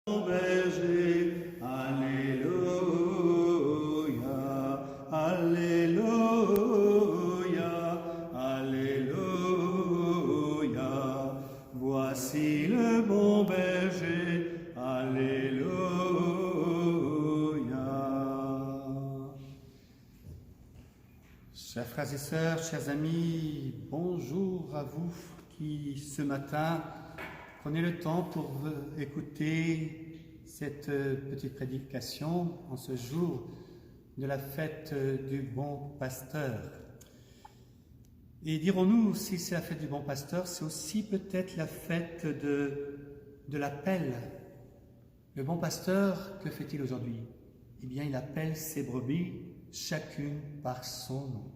berger, Alléluia, Alléluia, Alléluia. Voici le bon berger, Alléluia. Chers frères et sœurs, chers amis, bonjour à vous qui ce matin prenez le temps pour écouter cette petite prédication en ce jour de la fête du bon pasteur. Et dirons-nous, si c'est la fête du bon pasteur, c'est aussi peut-être la fête de l'appel. Le bon pasteur, que fait-il aujourd'hui? Eh bien, il appelle ses brebis, chacune par son nom.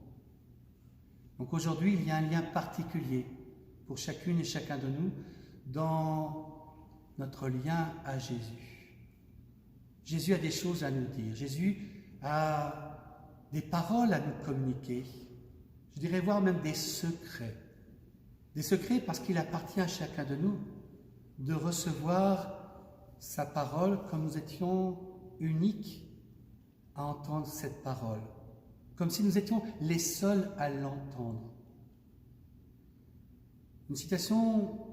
Donc aujourd'hui, il y a un lien particulier pour chacune et chacun de nous dans notre lien à Jésus. Jésus a des choses à nous dire. Jésus a des paroles à nous communiquer. Je dirais voire même des secrets. Des secrets parce qu'il appartient à chacun de nous de recevoir sa parole comme nous étions uniques à entendre cette parole. Comme si nous étions les seuls à l'entendre. Une citation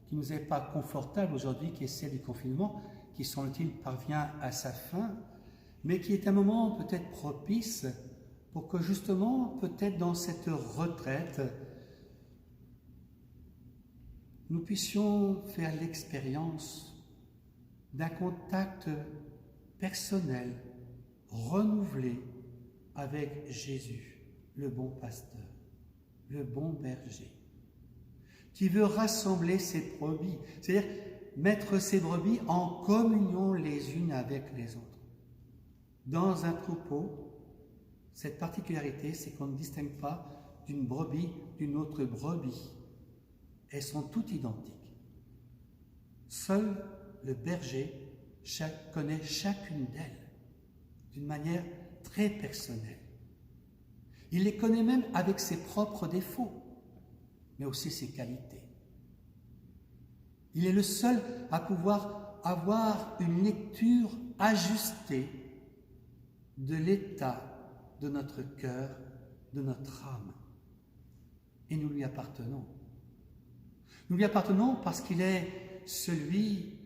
qui ne nous est pas confortable aujourd'hui, qui est celle du confinement, qui semble-t-il parvient à sa fin, mais qui est un moment peut-être propice pour que justement, peut-être dans cette retraite, nous puissions faire l'expérience d'un contact personnel, renouvelé avec Jésus, le bon pasteur, le bon berger, qui veut rassembler ses brebis, c'est-à-dire mettre ses brebis en communion les unes avec les autres. Dans un troupeau, cette particularité, c'est qu'on ne distingue pas d'une brebis d'une autre brebis. Elles sont toutes identiques. Seul le berger connaît chacune d'elles d'une manière très personnelle. Il les connaît même avec ses propres défauts, mais aussi ses qualités. Il est le seul à pouvoir avoir une lecture ajustée de l'état de notre cœur, de notre âme. Et nous lui appartenons. Nous lui appartenons parce qu'il est celui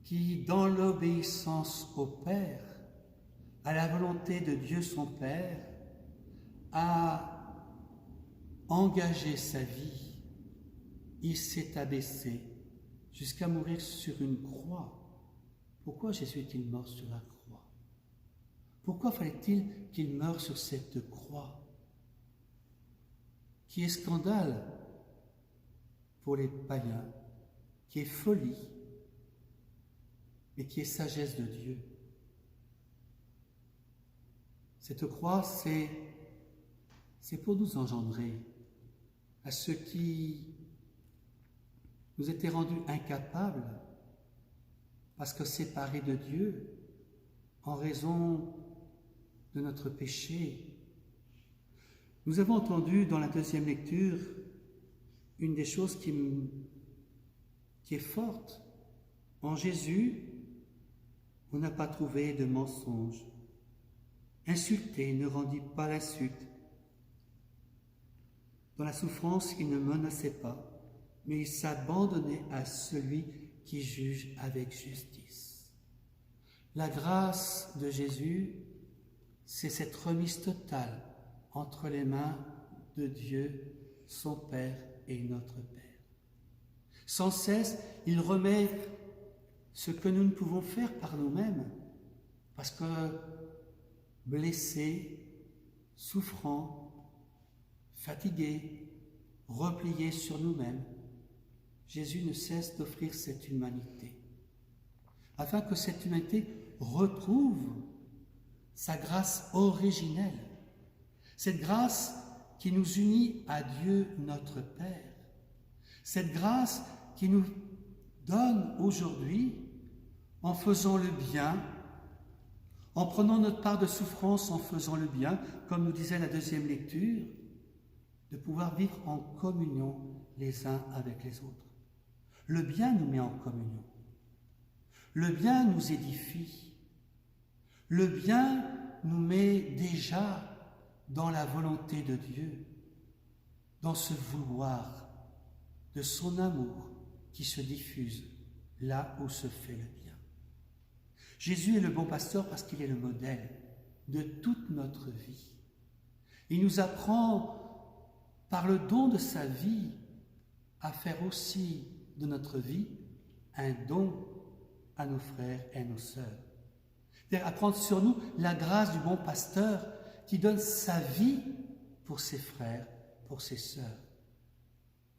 qui, dans l'obéissance au Père, à la volonté de Dieu son Père, a engagé sa vie. Il s'est abaissé jusqu'à mourir sur une croix. Pourquoi Jésus est-il mort sur la croix? Pourquoi fallait-il qu'il meure sur cette croix? Qui est scandale pour les païens, qui est folie, mais qui est sagesse de Dieu. Cette croix, c'est pour nous engendrer à ceux qui nous étaient rendus incapables parce que séparés de Dieu en raison de notre péché. Nous avons entendu dans la deuxième lecture une des choses qui est forte. En Jésus, on n'a pas trouvé de mensonge. Insulté, il ne rendit pas l'insulte. Dans la souffrance, il ne menaçait pas, mais il s'abandonnait à celui qui juge avec justice. La grâce de Jésus, c'est cette remise totale entre les mains de Dieu, son Père et notre Père. Sans cesse, il remet ce que nous ne pouvons faire par nous-mêmes, parce que blessés, souffrants, fatigués, repliés sur nous-mêmes, Jésus ne cesse d'offrir cette humanité, afin que cette humanité retrouve sa grâce originelle, cette grâce qui nous unit à Dieu notre Père, cette grâce qui nous donne aujourd'hui, en faisant le bien, en prenant notre part de souffrance, en faisant le bien, comme nous disait la deuxième lecture, de pouvoir vivre en communion les uns avec les autres. Le bien nous met en communion. Le bien nous édifie. Le bien nous met déjà dans la volonté de Dieu, dans ce vouloir de son amour qui se diffuse là où se fait le bien. Jésus est le bon pasteur parce qu'il est le modèle de toute notre vie. Il nous apprend par le don de sa vie à faire aussi de notre vie un don à nos frères et à nos sœurs. C'est-à-dire à prendre sur nous la grâce du bon pasteur qui donne sa vie pour ses frères, pour ses sœurs.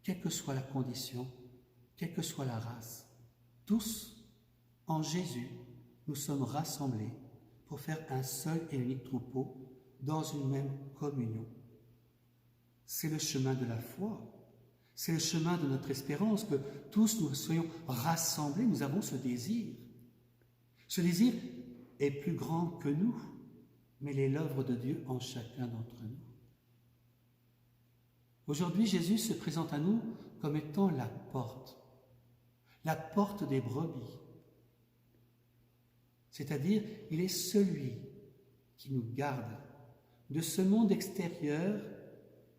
Quelle que soit la condition, quelle que soit la race, tous, en Jésus, nous sommes rassemblés pour faire un seul et unique troupeau dans une même communion. C'est le chemin de la foi, c'est le chemin de notre espérance, que tous nous soyons rassemblés, nous avons ce désir. Ce désir est plus grand que nous, mais il est l'œuvre de Dieu en chacun d'entre nous. Aujourd'hui, Jésus se présente à nous comme étant la porte des brebis. C'est-à-dire, il est celui qui nous garde de ce monde extérieur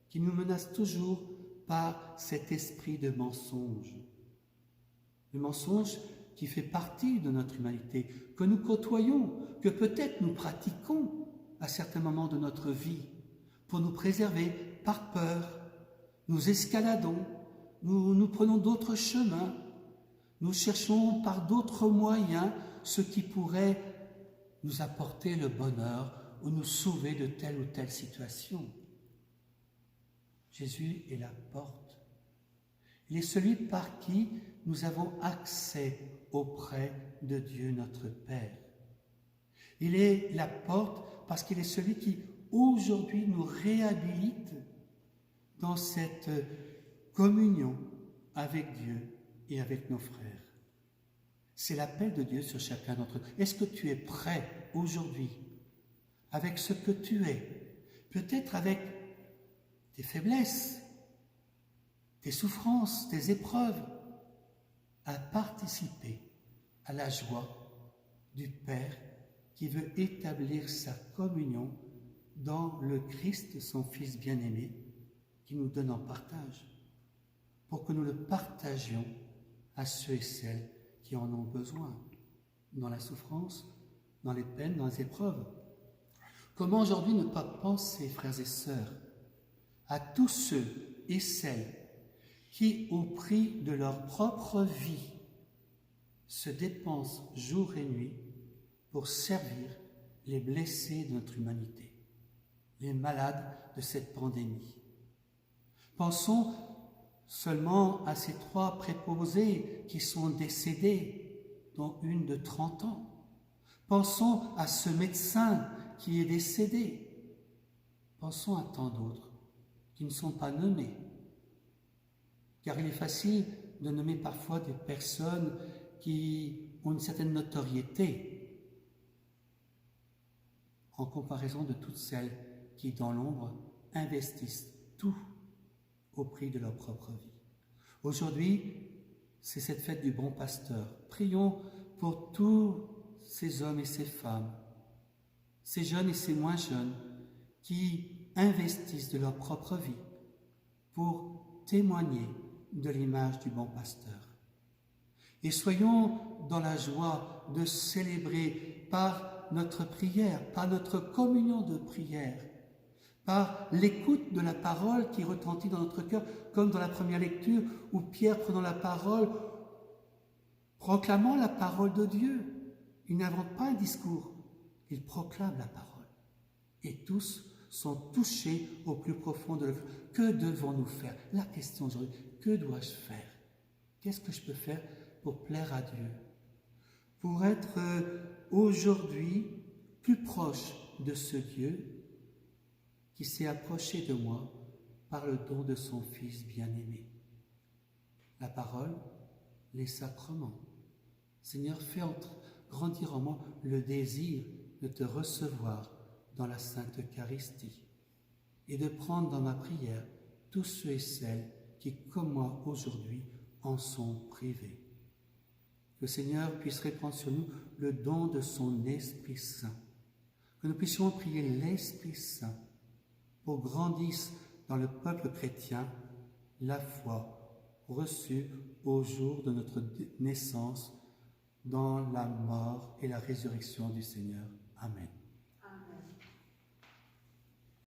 qui nous menace toujours par cet esprit de mensonge. Le mensonge qui fait partie de notre humanité, que nous côtoyons, que peut-être nous pratiquons à certains moments de notre vie pour nous préserver par peur. Nous escaladons, nous prenons d'autres chemins, nous cherchons par d'autres moyens ce qui pourrait nous apporter le bonheur ou nous sauver de telle ou telle situation. Jésus est la porte. Il est celui par qui nous avons accès auprès de Dieu notre Père. Il est la porte parce qu'il est celui qui aujourd'hui nous réhabilite dans cette communion avec Dieu et avec nos frères. C'est l'appel de Dieu sur chacun d'entre eux. Est-ce que tu es prêt aujourd'hui, avec ce que tu es, peut-être avec tes faiblesses, tes souffrances, tes épreuves, à participer à la joie du Père qui veut établir sa communion dans le Christ, son Fils bien-aimé, qui nous donne en partage, pour que nous le partagions à ceux et celles qui en ont besoin, dans la souffrance, dans les peines, dans les épreuves. Comment aujourd'hui ne pas penser, frères et sœurs, à tous ceux et celles qui, au prix de leur propre vie, se dépensent jour et nuit pour servir les blessés de notre humanité, les malades de cette pandémie. Pensons seulement à ces 3 préposés qui sont décédés, dont une de 30 ans. Pensons à ce médecin qui est décédé. Pensons à tant d'autres qui ne sont pas nommés. Car il est facile de nommer parfois des personnes qui ont une certaine notoriété en comparaison de toutes celles qui, dans l'ombre, investissent tout au prix de leur propre vie. Aujourd'hui, c'est cette fête du bon pasteur. Prions pour tous ces hommes et ces femmes, ces jeunes et ces moins jeunes, qui investissent de leur propre vie pour témoigner de l'image du bon pasteur. Et soyons dans la joie de célébrer par notre prière, par notre communion de prière, par l'écoute de la parole qui retentit dans notre cœur, comme dans la première lecture où Pierre, prenant la parole, proclamant la parole de Dieu, il n'invente pas un discours, il proclame la parole. Et tous sont touchés au plus profond de leur cœur. Que devons-nous faire? La question aujourd'hui, que dois-je faire? Qu'est-ce que je peux faire pour plaire à Dieu? Pour être aujourd'hui plus proche de ce Dieu qui s'est approché de moi par le don de son Fils bien-aimé. La parole, les sacrements. Seigneur, fais grandir en moi le désir de te recevoir dans la Sainte Eucharistie et de prendre dans ma prière tous ceux et celles qui, comme moi aujourd'hui, en sont privés. Que le Seigneur puisse répandre sur nous le don de son Esprit Saint. Que nous puissions prier l'Esprit Saint pour grandisse dans le peuple chrétien la foi reçue au jour de notre naissance dans la mort et la résurrection du Seigneur. Amen.